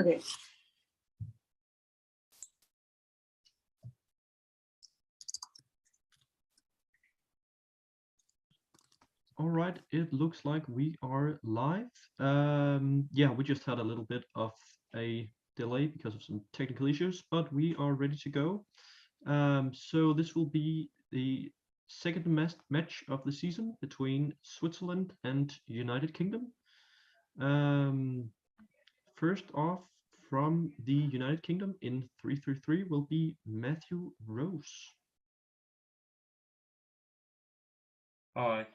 Okay. All right, it looks like we are live. Yeah, we just had a little bit of a delay because of some technical issues, but we are ready to go. So this will be the second match of the season between Switzerland and United Kingdom. First off, from the United Kingdom in 333 will be Matthew Rose. Hi.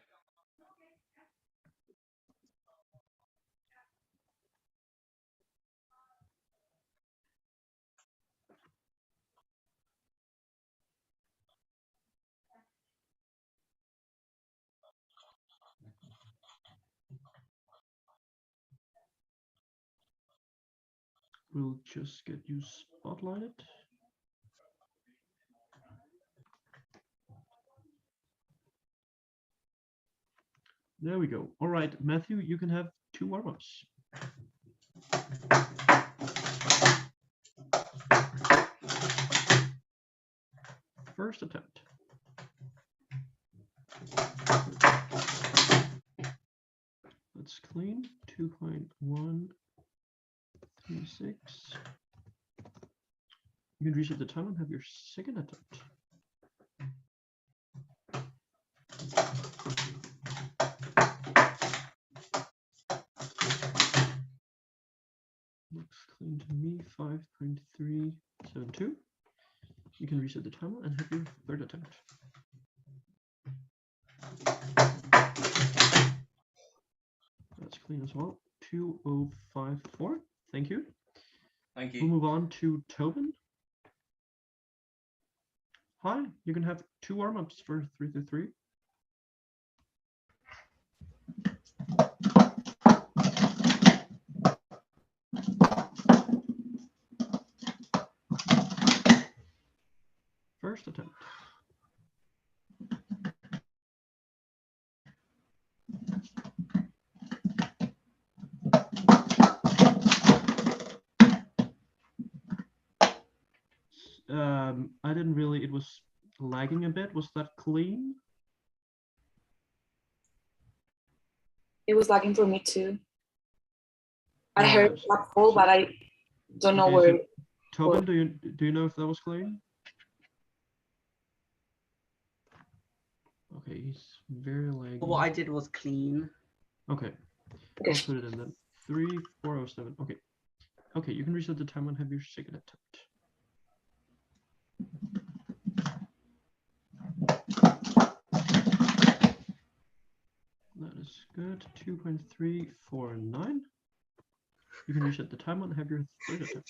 We'll just get you spotlighted. There we go. All right, Matthew, you can have 2 warm-ups. First attempt. Let's clean 2.136. You can reset the time and have your second attempt. Looks clean to me, 5.372. You can reset the timer and have your third attempt. That's clean as well, 2054. Thank you. Thank you. We'll move on to Tobin. Hi, you can have 2 warm-ups for 333. First attempt. I didn't really, it was lagging a bit. Was that clean? It was lagging for me too. I Yeah, heard that call, but I don't know okay, where. So, Tobin, do you know if that was clean? Okay, he's very lagging. What I did was clean. Okay, I'll put it in then. 3407. Okay. Okay, you can reset the time and have your second attempt. That is good. 2.349. You can reset the time and have your third attempt.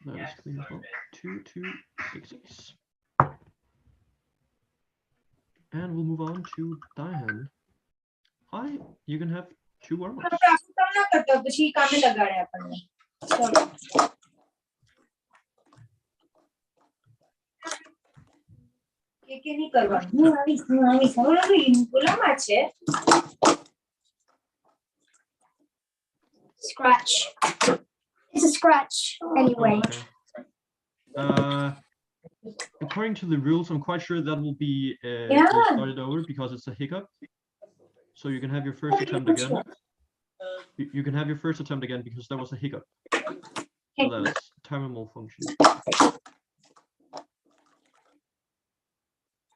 That is clean as well. 2266. And we'll move on to Diane. Hi, you can have 2 warm-ups. Scratch. It's a scratch anyway. Okay. According to the rules, I'm quite sure that will be started over because it's a hiccup. So you can have your first attempt again. You can have your first attempt again because there was a hiccup. So that is timer malfunction.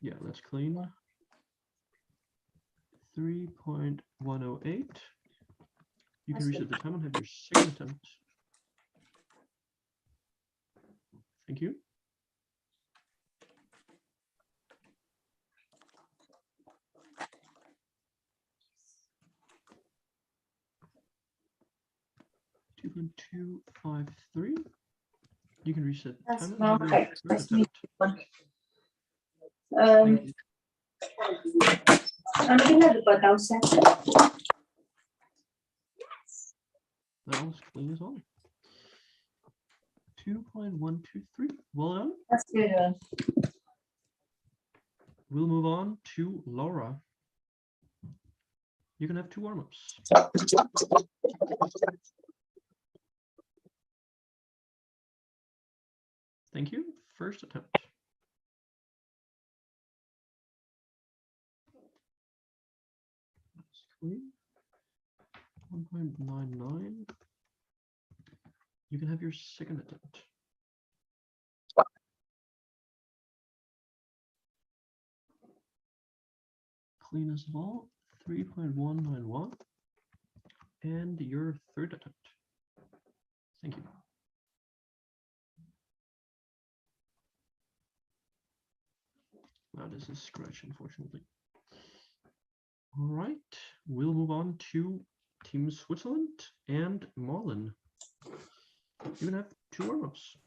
Yeah, let's clean. 3.108. You can reset the time and have your second attempt. Thank you. .253. You can reset the time and have your third attempt. That was clean as well. 2.123. Well done. That's good. we'll move on to Laura. You can have 2 warm-ups. Thank you. First attempt. That's clean. 1.99. You can have your second attempt. Clean as well. 3.191. And your third attempt. Thank you. That is a scratch, unfortunately. All right, we'll move on to Team Switzerland and Marlon. You can have 2 warm-ups.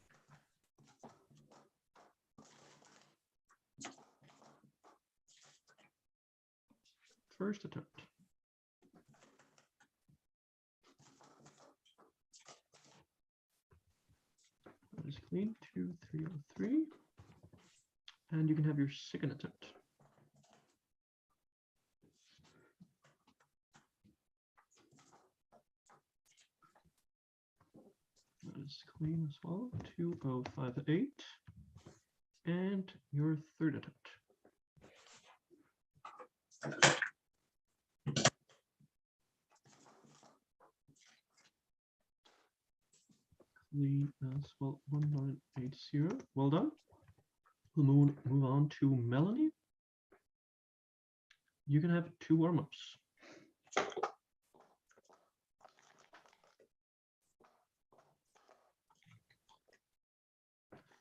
First attempt. That is clean. 2.303. And you can have your second attempt. That is clean as well. 2.058. And your third attempt. Clean as well. 1980. Well done. We'll move on to Melanie. You can have 2 warm-ups.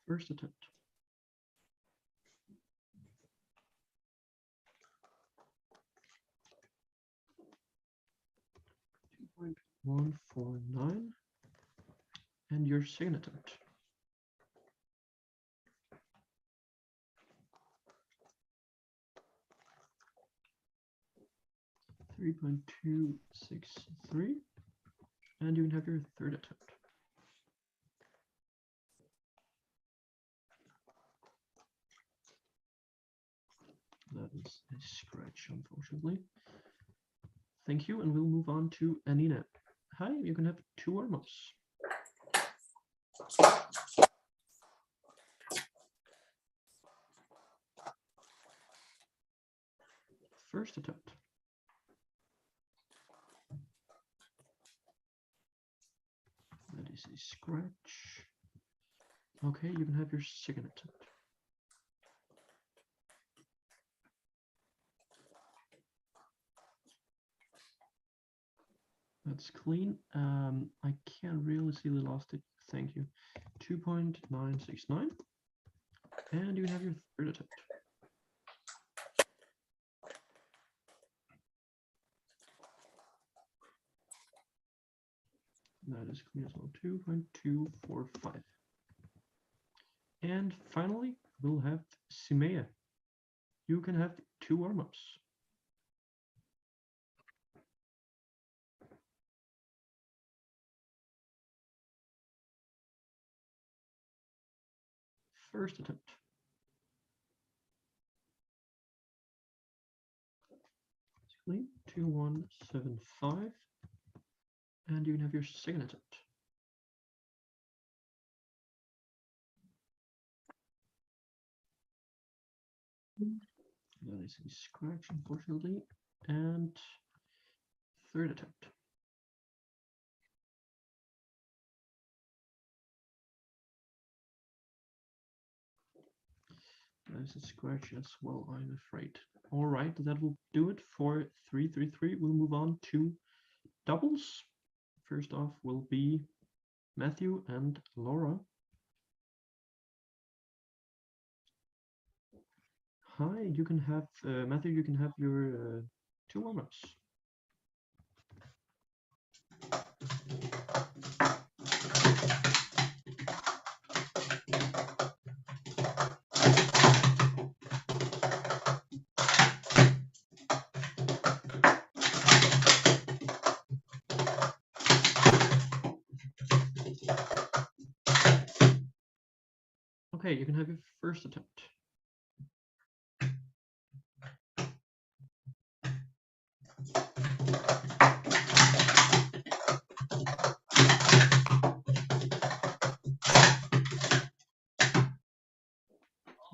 First attempt. .149. And your second attempt. .263. And you can have your third attempt. That is a scratch, unfortunately. Thank you, and we'll move on to Anina. Hi, you can have 2 warm-ups. First attempt. That is a scratch. Okay, you can have your second attempt. That's clean. I can't really see the last tick. Thank you. 2.969. And you have your third attempt. That is clean as well. 2.245. And finally, we'll have Simea. You can have 2 warm-ups. First attempt. It's clean. 2.175. And you can have your second attempt. That is a scratch, unfortunately. And third attempt. That is a scratch as well, I'm afraid. All right, that will do it for 333. We'll move on to doubles. First off will be Matthew and Laura. Hi, you can have, Matthew, you can have your 2 warm-ups. Okay, you can have your first attempt.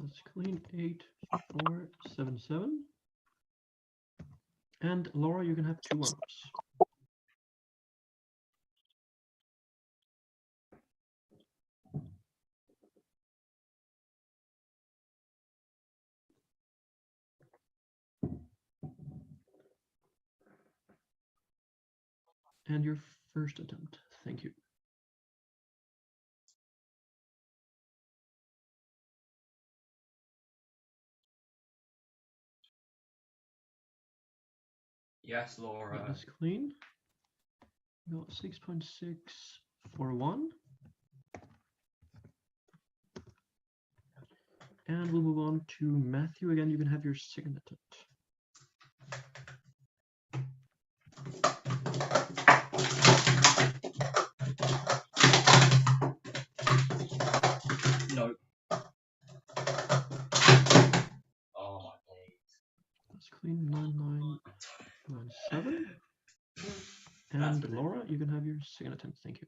That's clean. 8, 4, 7, 7. And Laura, you can have 2 warm-ups. And your first attempt. Thank you. Yes, Laura. That is clean. Got 6.6 for 1. And we'll move on to Matthew. Again, you can have your second attempt. No. Oh my days. That's clean. 9, 9, 9, 7. And That's Laura, you can have your second attempt. Thank you.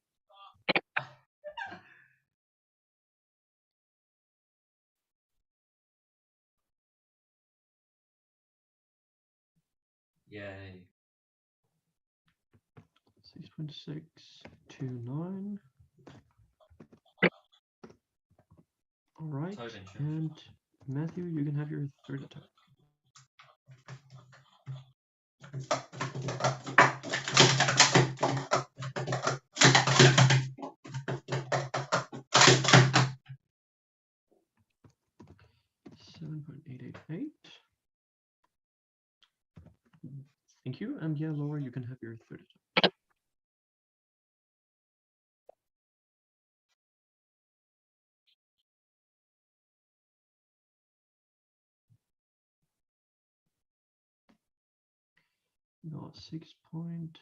Yay. 6.6 to 9. All right. Tobin, sure. And Matthew, you can have your third attempt. .888. Thank you. And yeah, Laura, you can have your third attempt. Got 6.528.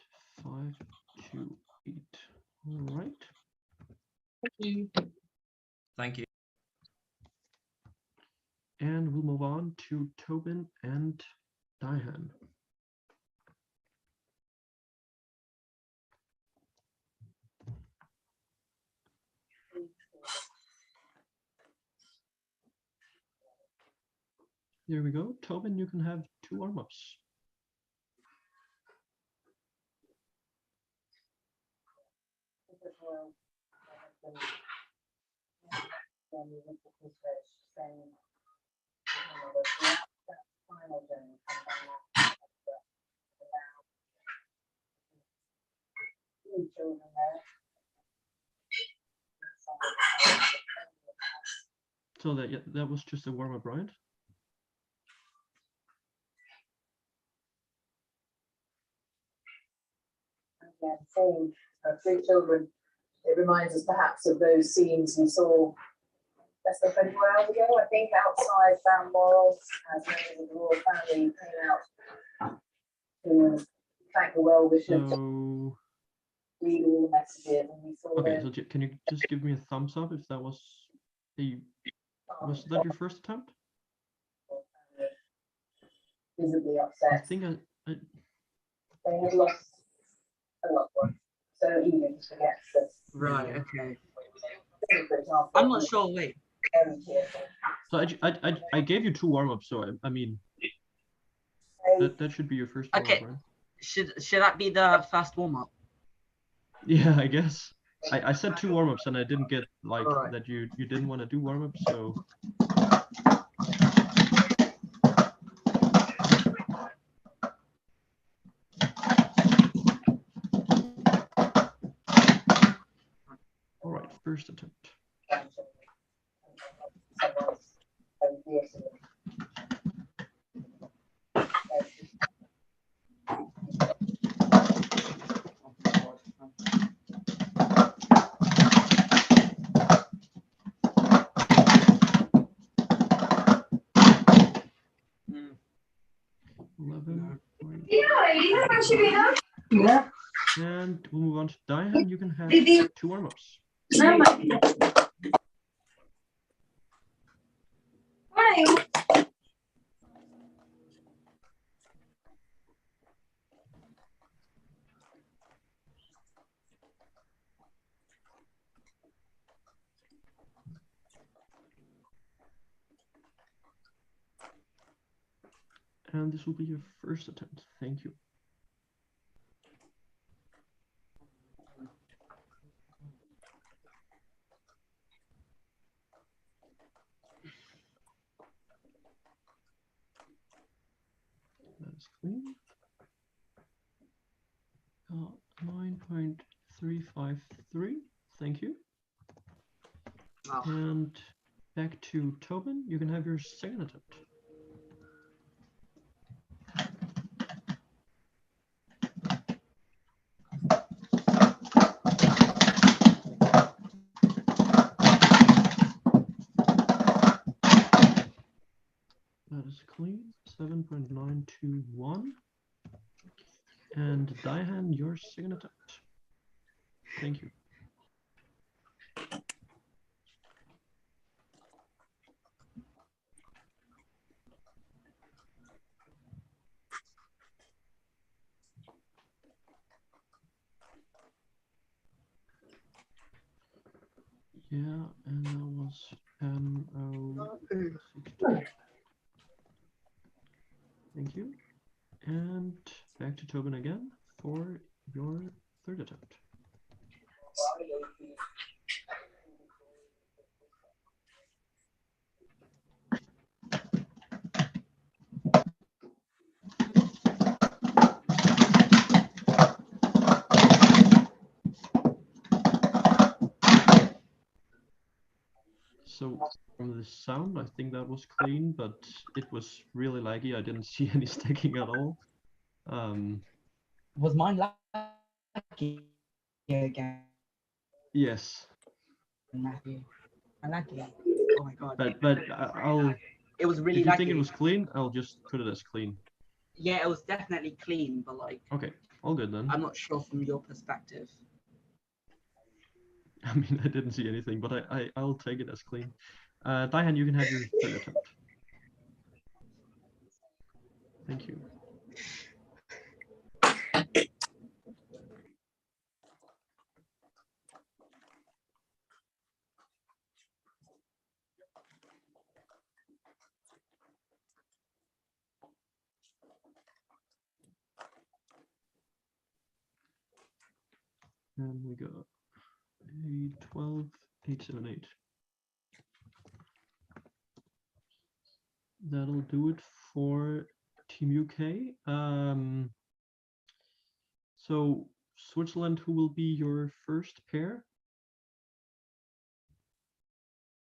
All right. Thank you. And we'll move on to Tobin and Diane. There we go. Tobin, you can have 2 warm-ups. So that was just a warm-up, right? Yeah, saying 3 children, it reminds us perhaps of those scenes we saw less than 24 hours ago, I think, outside Balmoral, as members of the royal family came out to thank the well-wishers, So read all the messages, and we saw okay, them. so can you just give me a thumbs up if that was that your first attempt? Visibly I upset. think They had lost a loved one, so easy to forget that. Right, okay. For example, I'm not sure, wait. very tearful. so I gave you 2 warm-ups, so I mean They- that should be your first Okay. warm-up, right? Should that be the first warm-up? Yeah, I guess. I said 2 warm-ups and I didn't get like Alright. that you didn't want to do warm-ups, so all right, first attempt. Mm. 11. Yeah. And we'll move on to Diane. You can have 2 warm-ups. And this will be your first attempt. Thank you. That is clean. 9.353. Thank you. Wow. And back to Tobin. You can have your second attempt. That is clean. 7.921. And Daihan, your second attempt. Thank you. Yeah, and that was 10.062. Thank you. And back to Tobin again for your third attempt. So from the sound, I think that was clean, but it was really laggy. I didn't see any stacking at all. Was mine laggy again? Yes, Laggy. Laggy. Oh my god. but I'll. It was really If you laggy. think it was clean, I'll just put it as clean. Yeah, it was definitely clean, but like, Okay, all good then. I'm not sure from your perspective. I mean, I didn't see anything, but I'll take it as clean. Daihan, you can have your third attempt. Thank you. And we got a 12.878. That'll do it for Team UK. So Switzerland, who will be your first pair?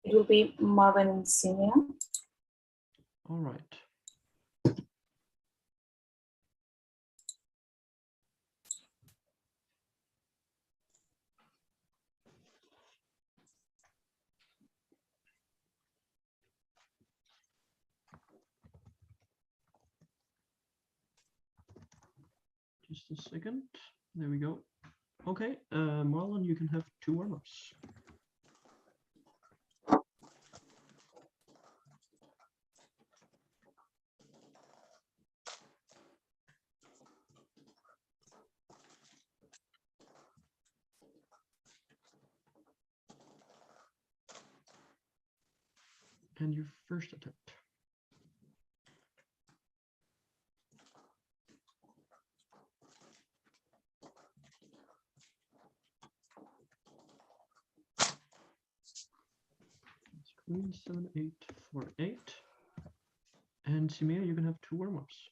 It will be Marvin and Simeon. All right. Just a second. There we go. Okay, Marlon, you can have 2 warm-ups. And your first attempt. That's clean. 7.848. And Simea, you can have 2 warm-ups.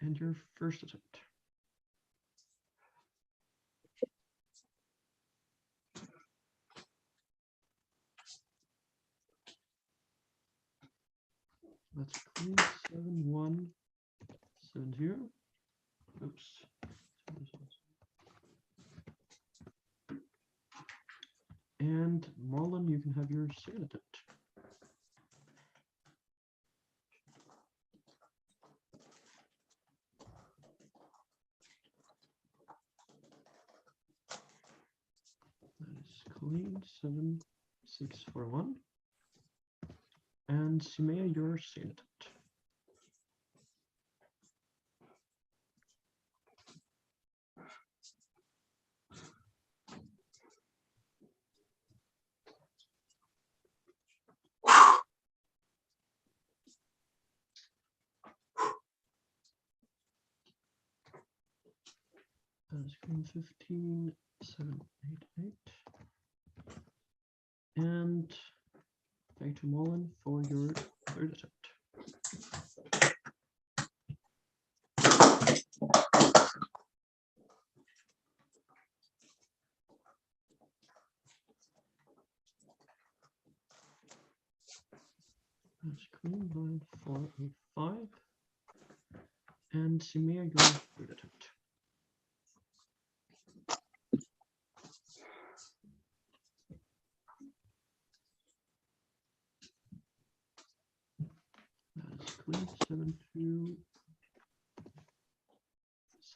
And your first attempt. That's clean. 7.170. Oops. And Marlon, you can have your second attempt. That is clean. 7. 641. And Simea, you're scene attempt. Screen 15, 7, 8, 8. And back to Mullen for your third attempt. Screen 9, 4, 8, 5. And Simea, your third attempt. That is clean. 7, 2,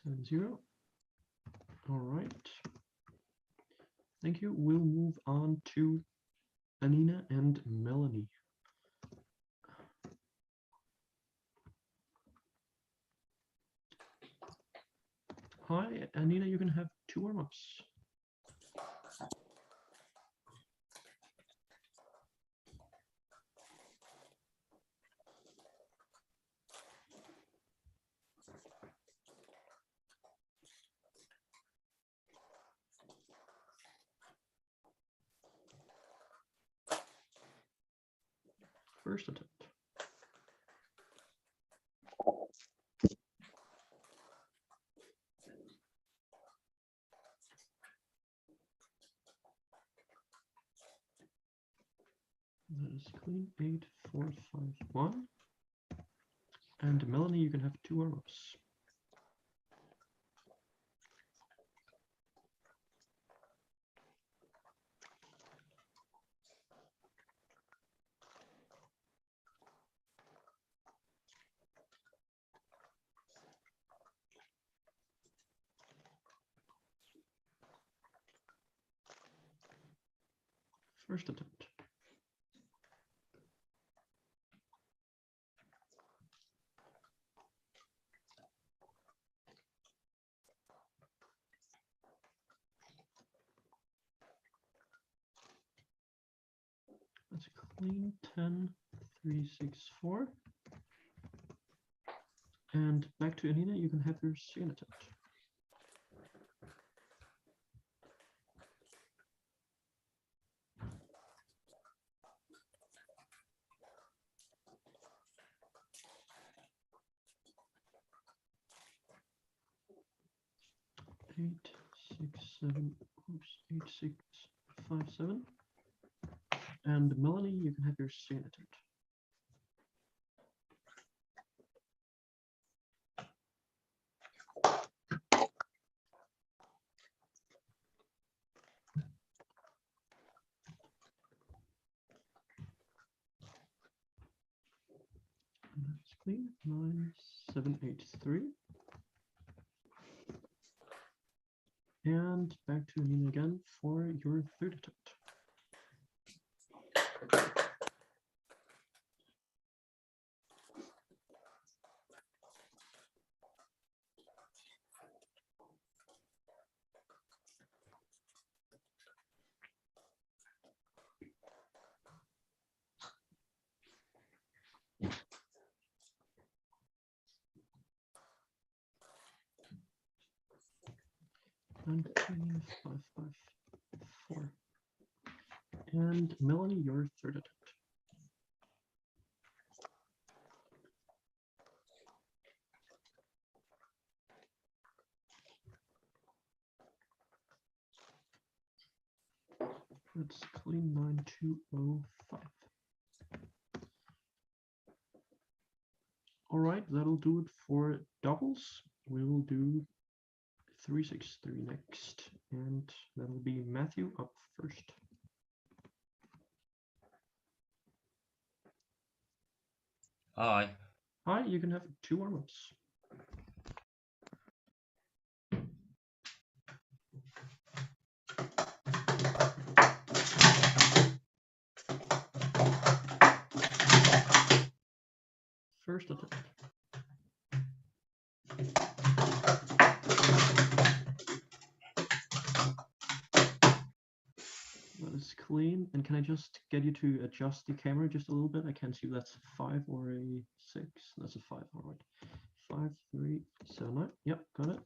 7, 0. All right. Thank you. We'll move on to Anina and Melanie. Hi, Anina, you can have 2 warm-ups. First attempt. That is clean. 8, 4, 5, 1. And Melanie, you can have 2 warm-ups. First attempt. That's clean. 10, 3, 6, 4. And back to Anina, you can have your second attempt. Eight, 6, 7, oops, 8, 6, 5, 7. And Melanie, you can have your second attempt. And that's clean. 9, 7, 8, 3. And back to Nina again for your third attempt. And 5, 5, 4. And Melanie, your third attempt. That's clean. 9205. All right, that'll do it for doubles. We will do 363 next, and that'll be Matthew up first. Hi. Hi, you can have 2 warm-ups. First attempt. That is clean. And can I just get you to adjust the camera just a little bit? I can't see if that's a 5 or a 6. That's a 5. All right. 5, 3, 7, 9. Yep, got it.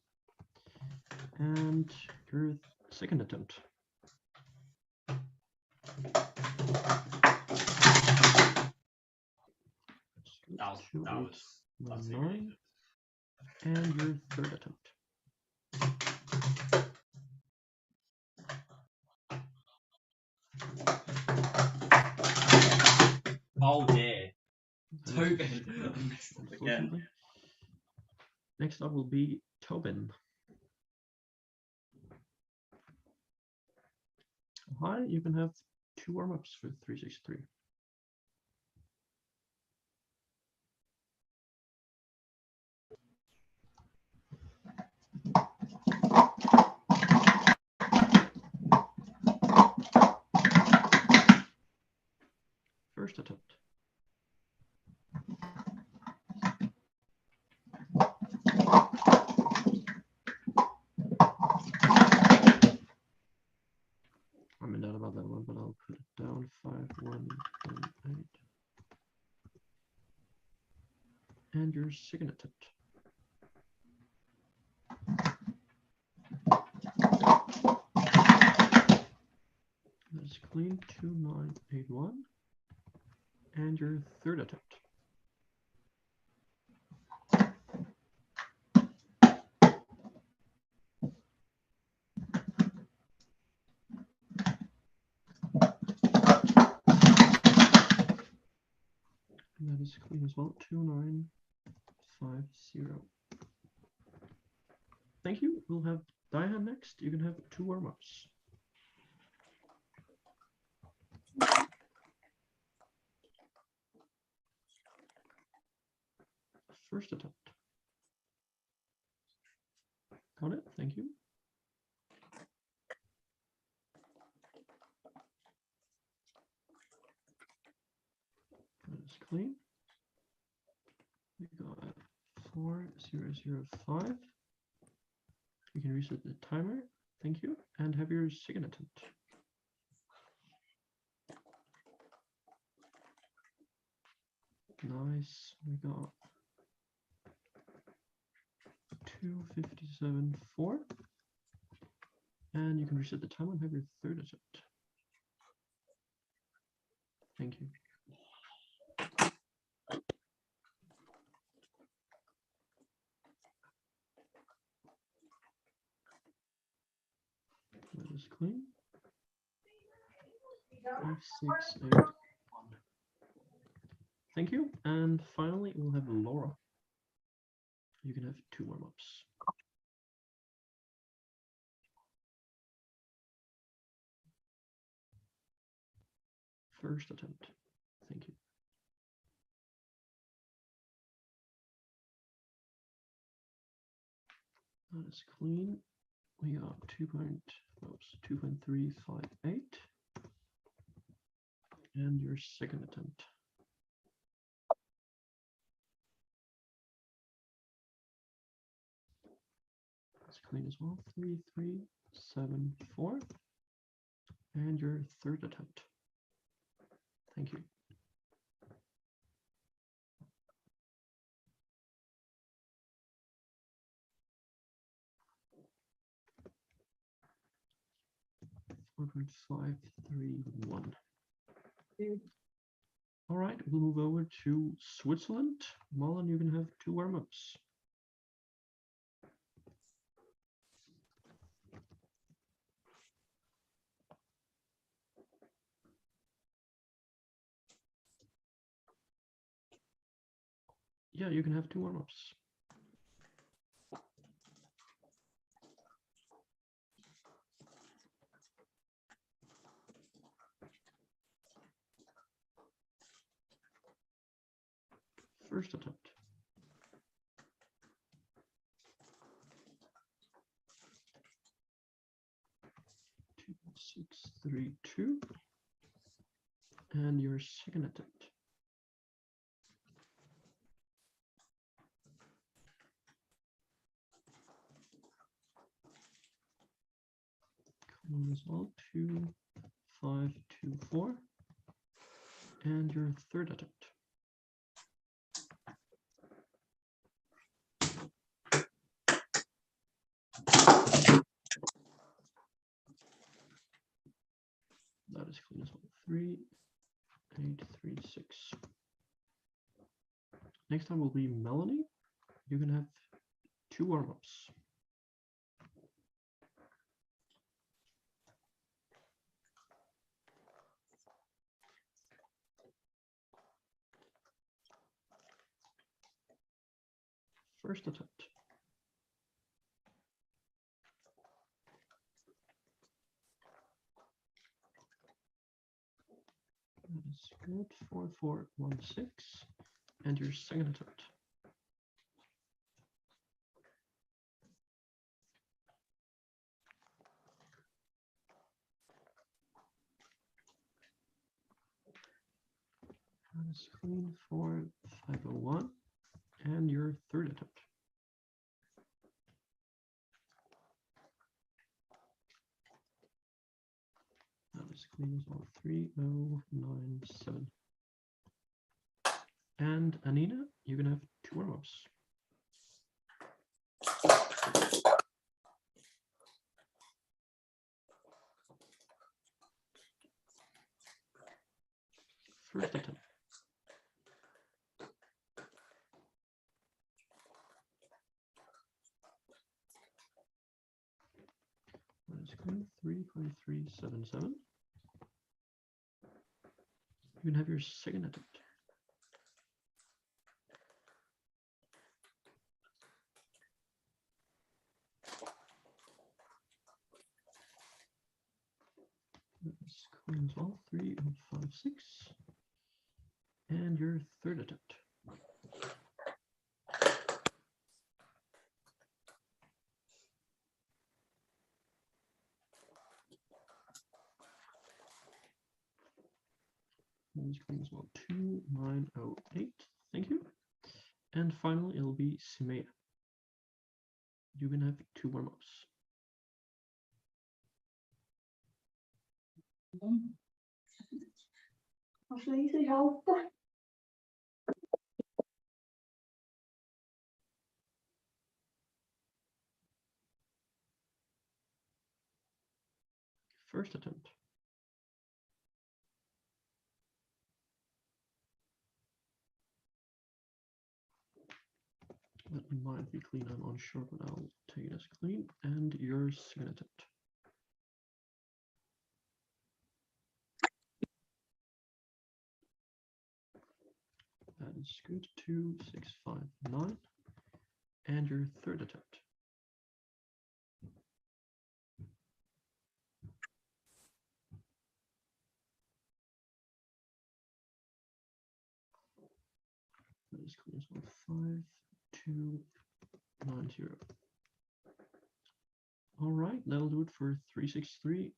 And your second attempt. That was 9. And your third attempt. Oh dear. That is Tobin. I messed up again. unfortunately. Next up will be Tobin. Hi, you can have 2 warm-ups for 363. First attempt. I'm in doubt about that one, but I'll put it down. 5, 1, 1, 8. And your second attempt. That's clean. 2, 9, 8, 1. And your third attempt. And that is clean as well. 2, 9, 5, 0. Thank you. We'll have Diane next. You can have 2 warm-ups. First attempt. Got it. Thank you. That is clean. We got 4005. You can reset the timer. Thank you. And have your second attempt. Nice. We got 257.4. And you can reset the timer and have your third attempt. Thank you. That is clean. 5, 6, 8, 1. Thank you. And finally, we'll have Laura. You can have 2 warm-ups. First attempt. Thank you. That is clean. We got 2.358. And your second attempt. That's clean as well. 3374. And your third attempt. Thank you. $4.531. All right, we'll move over to Switzerland. Marlon, you can have 2 warm-ups. Yeah, you can have 2 warm-ups. First attempt. Two, 6, 3, 2. And your second attempt. clean this all. 2, 5, 2, 4. And your third attempt. That is clean as well. 3, 8, 3, 6. Next time will be Melanie. You can have 2 warm-ups. First attempt. That is good. 4, 4, 1, 6. And your second attempt. That is clean. 4, 501. And your third attempt. That is clean as well. 3, 0, 9, 7. And Anina, you can have 2 warm-ups. First attempt. That is clean. 3.377. You can have your second attempt. That's clean as well. 3, 5, 6. And your third attempt. That's clean as well. 2, 9, 0, 8. Thank you. And finally, it'll be Simea. You can have 2 warm-ups. First attempt. That might be clean, I'm unsure, but I'll take it as clean. And your second attempt. That is good. 2, 6, 5, 9. And your third attempt. That is clean as well. 5, 2, 9, 0. All right, that'll do it for 363.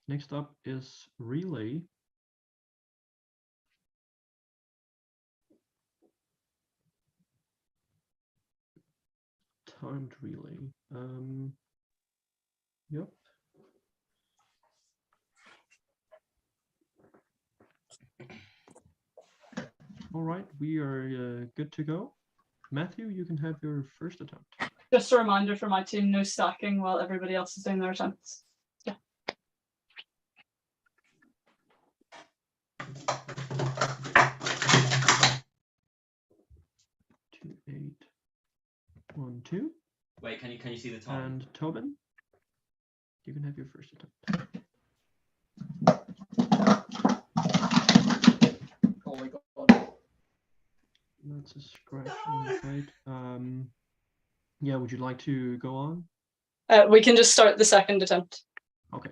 Next up is relay. Timed relay. Yep. All right, we are good to go. Matthew, you can have your first attempt. Just a reminder for my team, no stacking while everybody else is doing their attempts. Yeah. 2, 8, 1, 2. Wait, can you see the time? And Tobin, you can have your first attempt. Oh my god. That's a scratch, I'm afraid. Yeah, would you like to go on? We can just start the second attempt. Okay.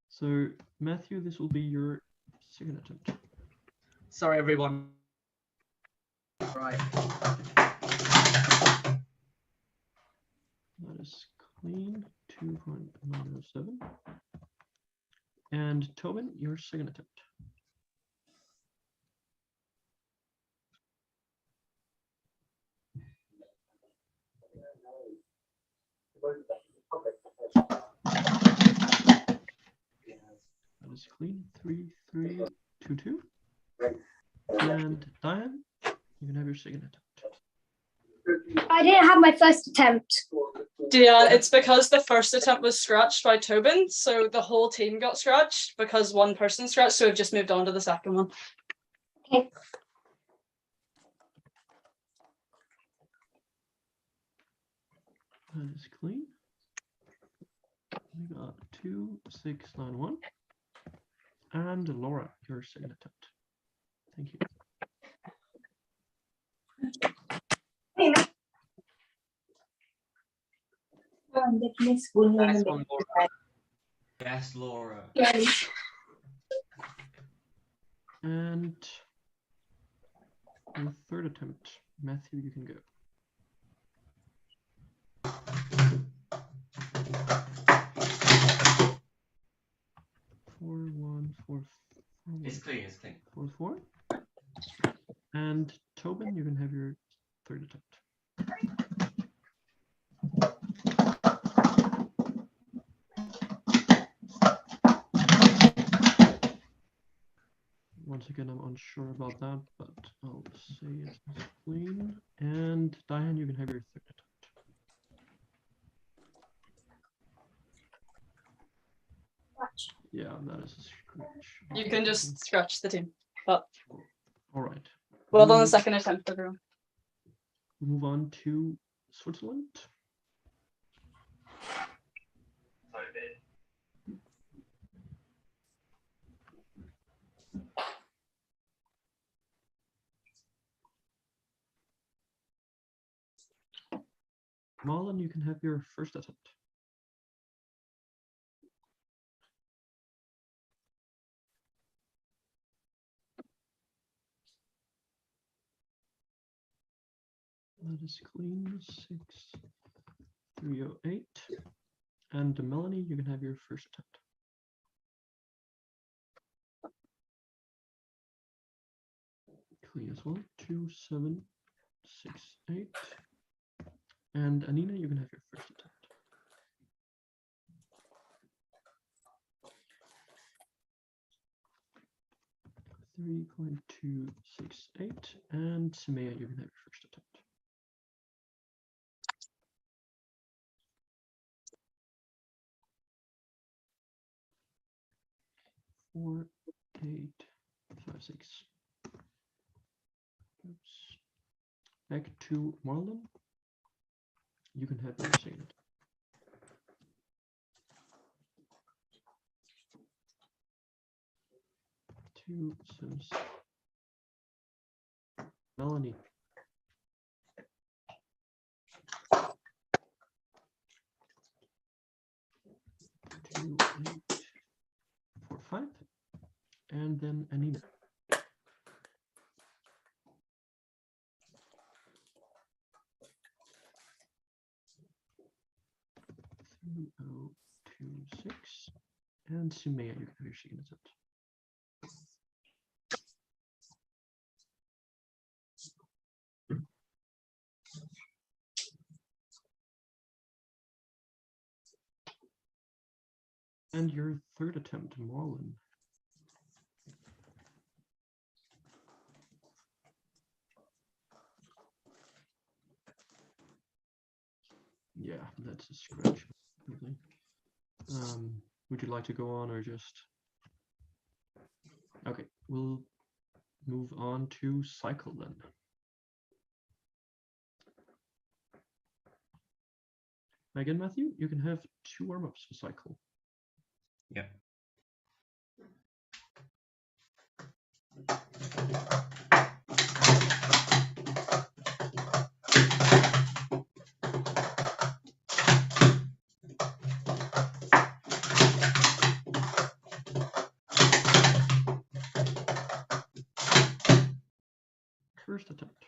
So, Matthew, this will be your second attempt. Sorry, everyone. Right. That is clean, 2.907. And Tobin, your second attempt. clean. 3, 3, 2, 2. And Diane, you can have your second attempt. I didn't have my first attempt. Yeah, it's because the first attempt was scratched by Tobin, so the whole team got scratched because one person scratched, so we've just moved on to the second one. Okay. That is clean. We got 2, 6, 9, 1. And Laura, your second attempt. Thank you. Nice one, Laura. Yes, Laura. And your third attempt, Matthew, you can go. 4, 1, 4, 4, It's clean, it's clean. 4, 4. And Tobin, you can have your third attempt. Once again, I'm unsure about that, but I'll say it's clean. And Diane, you can have your third attempt. Yeah, that is a scratch. You can just scratch the team. But All right. well done on the We'll second attempt, everyone. move on to Switzerland. Marlon, you can have your first attempt. That is clean. 6, 308. And Melanie, you can have your first attempt. Clean as well. 2, 7, 6, 8. And Anina, you can have your first attempt. 3.268. And Samaya, you can have your first attempt. 4, 8, 5, 6. Oops. Back to Marlon. You can have your second. Two, seven, Melanie. 2, 8, 4, 5. And then Anina. 3026. And Sumaya, you can have your second attempt. And your third attempt, Marlon. Yeah, that's a scratch. Would you like to go on or just? Okay, we'll move on to cycle then. Again, Matthew, you can have 2 warm-ups for cycle. Yeah. First attempt.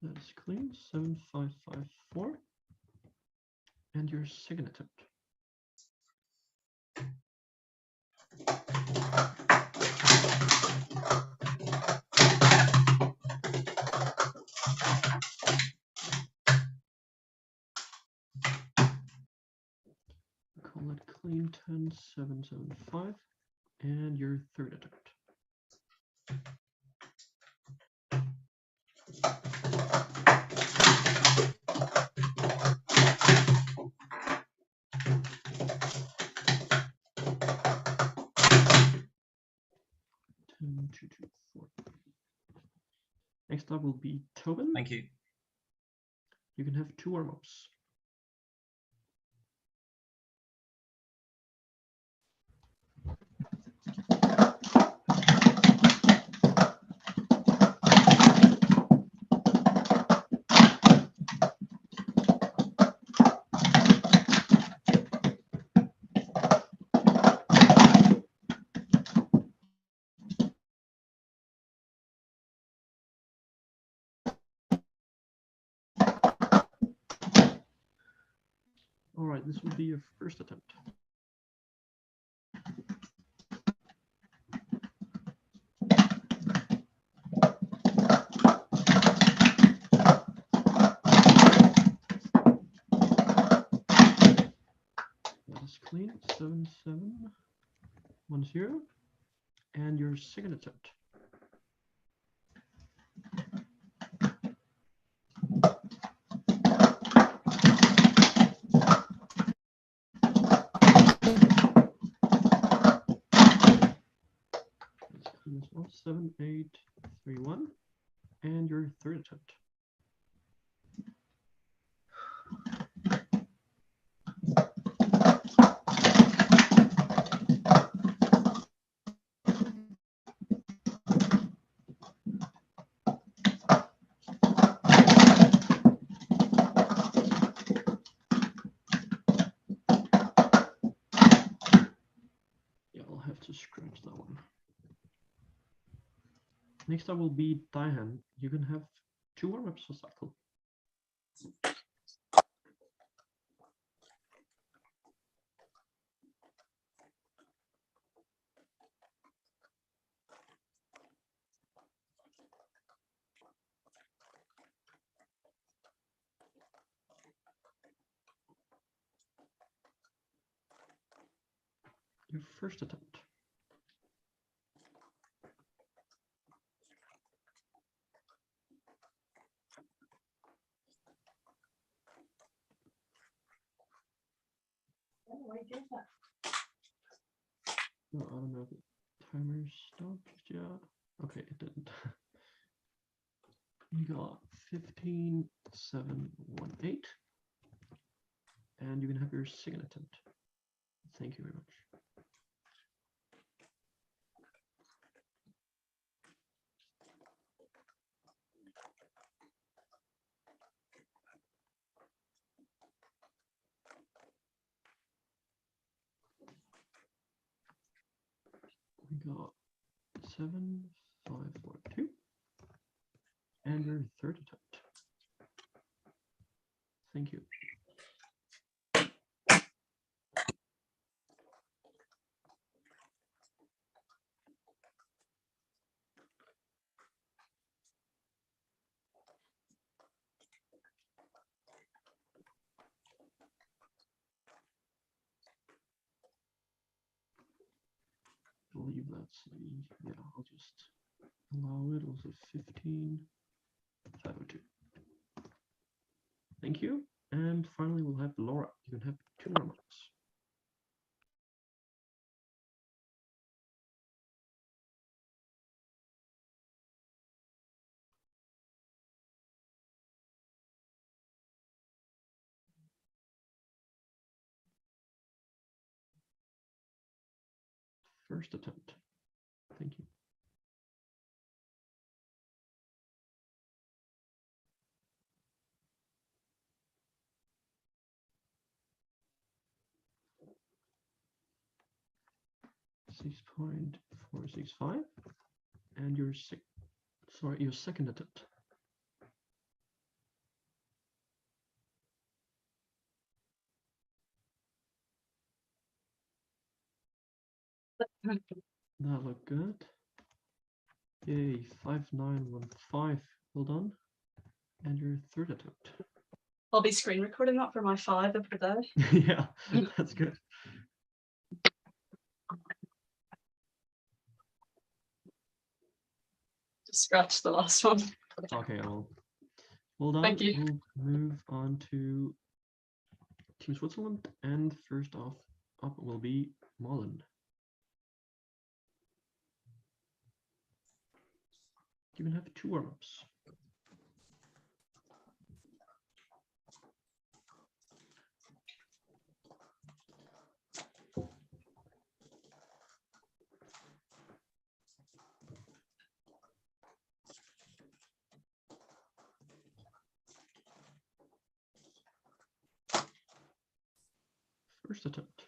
That is clean. 7554. And your second attempt. clean 10, 7, 7, 5, and your third attempt. Ten, 2, 2, 4. Next up will be Tobin. Thank you. You can have 2 warm-ups. All right, this will be your first attempt. That is clean. 7, 7, 1, 0. And your second attempt. That's clean as well. 7, 8, 3, 1. And your third attempt. Yeah, I'll have to scratch that one. Next up will be Daihan. You can have 2 warm-ups for cycle. Your first attempt. No, I don't know if the timer stopped. Yeah. Okay, it didn't. You got 15, 7, 1, 8. And you can have your second attempt. Thank you very much. We got 7, 5, 4, 2. And your third attempt. Thank you. I believe that's yeah, I'll just allow it. Also 15, 502. Thank you. And finally, we'll have Laura. You can have 2 more marks. First attempt. Thank you. .465, and your second attempt. That looked good. Yay, 5915. Well done. And your third attempt. I'll be screen recording that for my 5 of the day. Yeah, that's good. Just scratch the last one. Okay, I'll hold on. Thank you. We'll move on to Team Switzerland, and first off up will be Marlon. You can have 2 warm-ups. First attempt.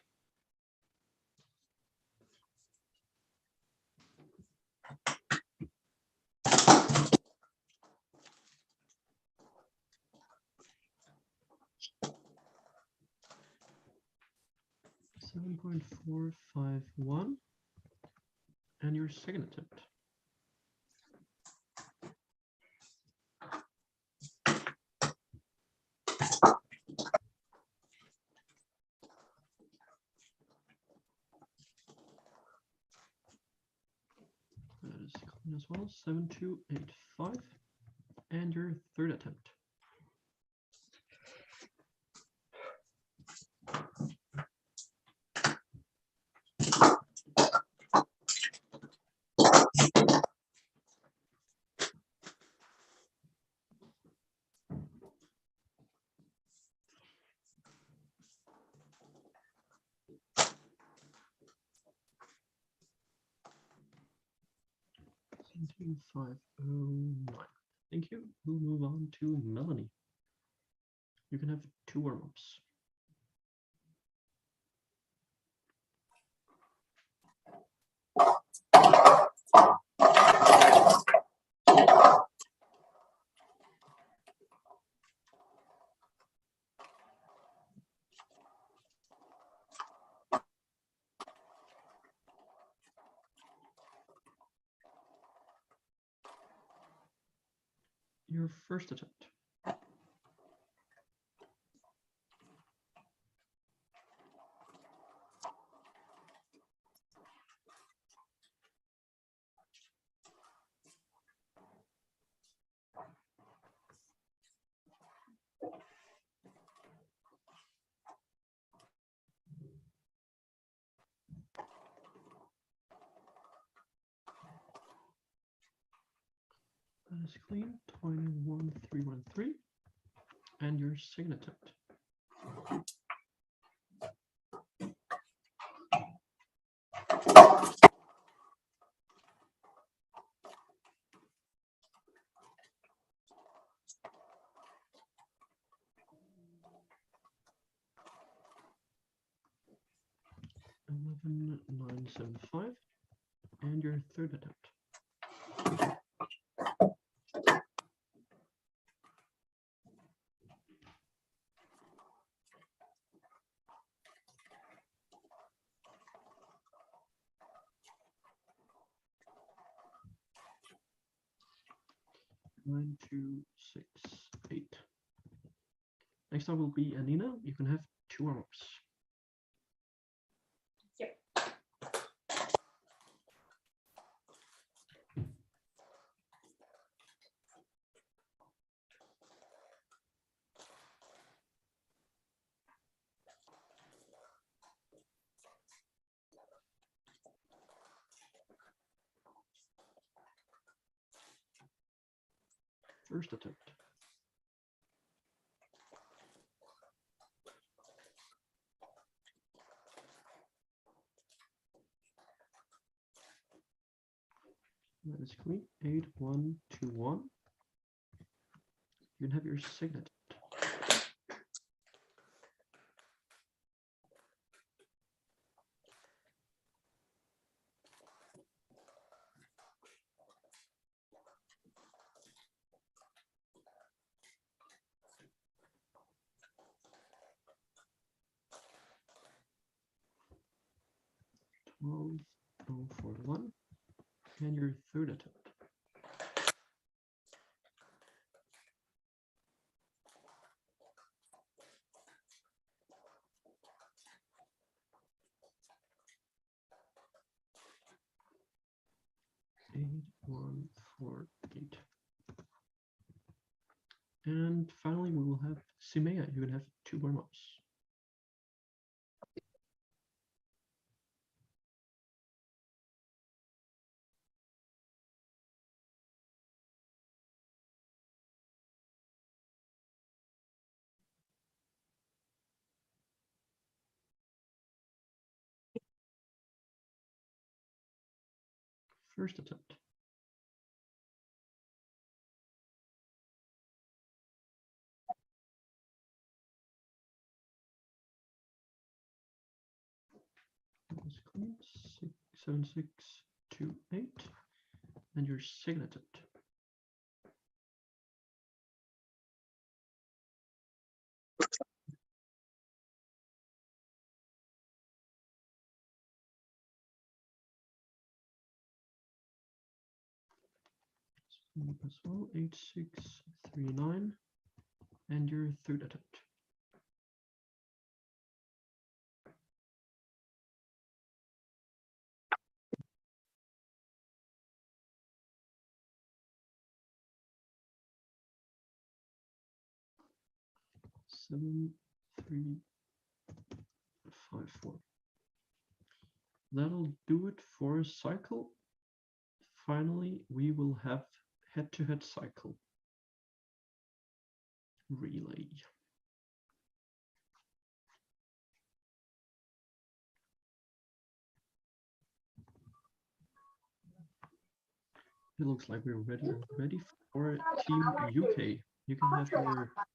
.451, and your second attempt. That is clean as well. 7285, and your third attempt. Thank you. We'll move on to Melanie. You can have 2 warm-ups. Your first attempt. That is clean. 21313, and your second attempt. $11,975, and your third attempt. Nine, 2, 6, 8. Next up will be Anina. You can have 2 warm-ups. First attempt. That is clean. 8121. You can have your second attempt. $12,041, and your third attempt. $8,142. And finally, we will have Simea. You can have 2 warm-ups. First attempt. That's clean. 6, 7, 6, 2, 8. And your second attempt. As well, 8, 6, 3, 9. And your third attempt. Seven, 3, 5, 4. That'll do it for a cycle. Finally, we will have head-to-head cycle relay. It looks like we're ready for Team UK. You can have your first attempt.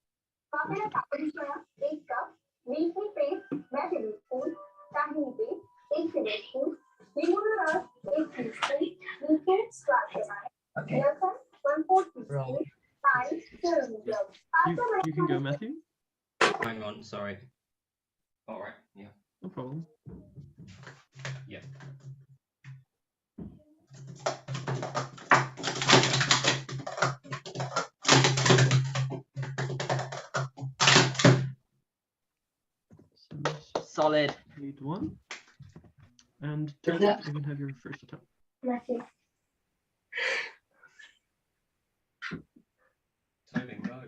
Okay. Roll. You can go, Matthew. Hang on, sorry. All right, yeah. No problem. Yeah. Solid. 8, 1. And Taylor, you can have your first attempt. Tobin, go.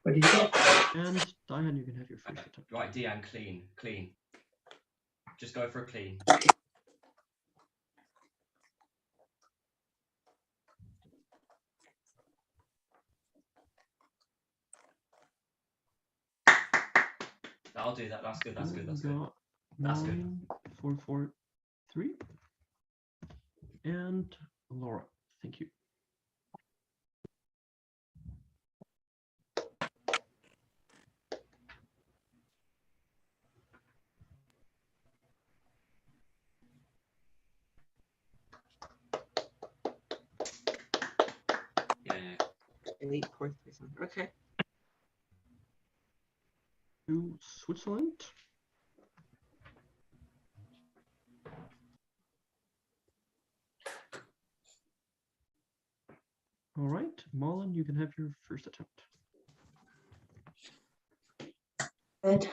What did you get? And Diane, you can have your first attempt. Right, Deanne, clean, clean. Just go for a clean. I'll do that. That's good. That's good. That's good. Got That's good. 9, 4, 4, 3. And Laura, thank you. Yeah, yeah. Elite fourth person. Okay. To Switzerland. All right, Marlon, you can have your first attempt. Good.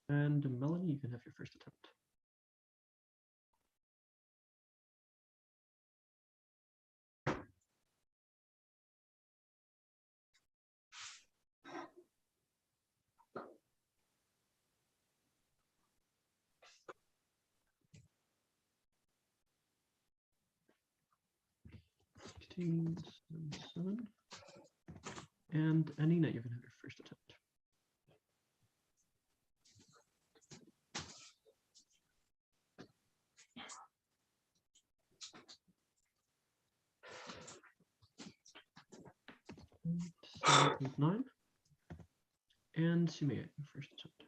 And Melanie, you can have your first attempt. Seven, 7. And Anina, you can have your first attempt. Seven, 8, 9. And Simea, your first attempt.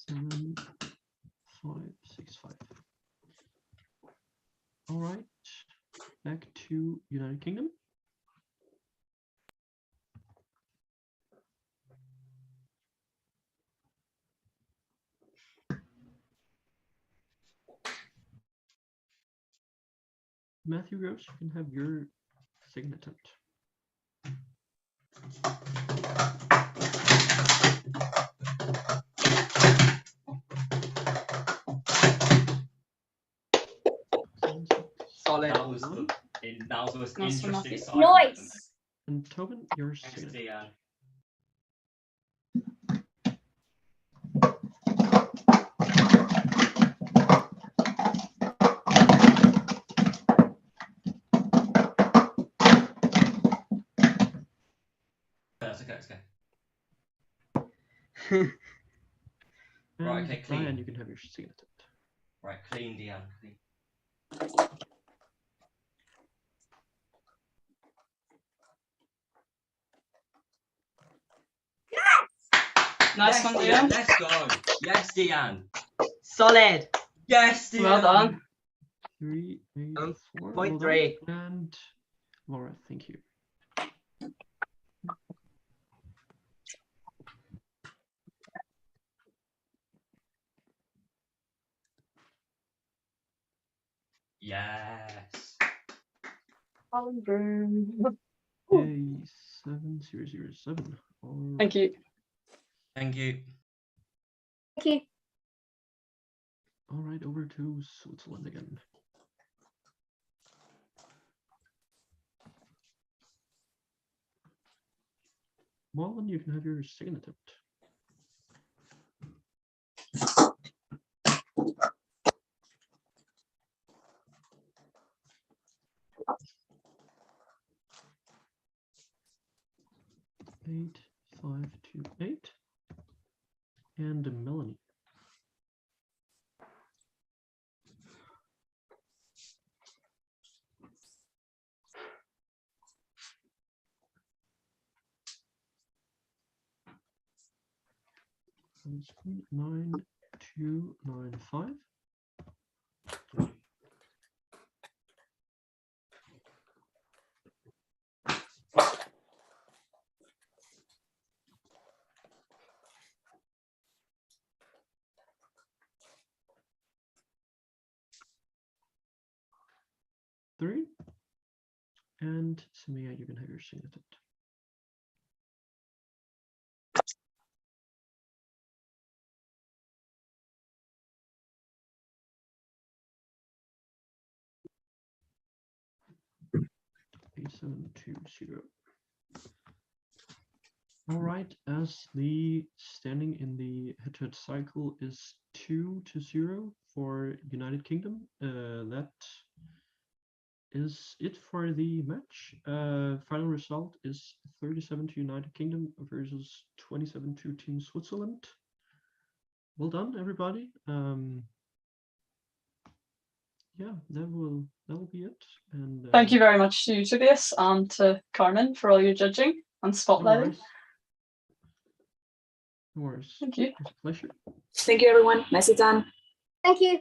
7, 5, 6, 5. All right, back to United Kingdom. Matthew Rose, you can have your second attempt. Solid. That was the most Nice one, interesting Matthew. side. Nice. And Tobin, your Thanks, second attempt. Deanne. That's okay, it's okay. Right, And okay, Diane, clean. you can have your second attempt. Right, clean, Deanne, clean. Nice Yes, one, Deanne, Deanne. let's go. Yes, Deanne. Solid. Yes, Deanne. Well done. 3, 8, 4. point Well done. 3. And Laura, thank you. Yes. A7007. Thank you. Thank you. Thank you. All right, over to Switzerland again. Marlon, you can have your second attempt. Eight, 5, 2, 8. And Melanie. On screen, 9, 2, 9, 5. Three. And Samia, you can have your second attempt. A720. All right, as the standing in the head-to-head cycle is 2-0 for United Kingdom, that is it for the match. Final result is 37 to United Kingdom versus 27 to Team Switzerland. Well done, everybody. Yeah, that will be it. And Thank you very much to you, Tobias, and to Carmen for all your judging and no spotlighting. worries. No worries. Thank you. It's a pleasure. Thank you, everyone. Nicely done. Thank you.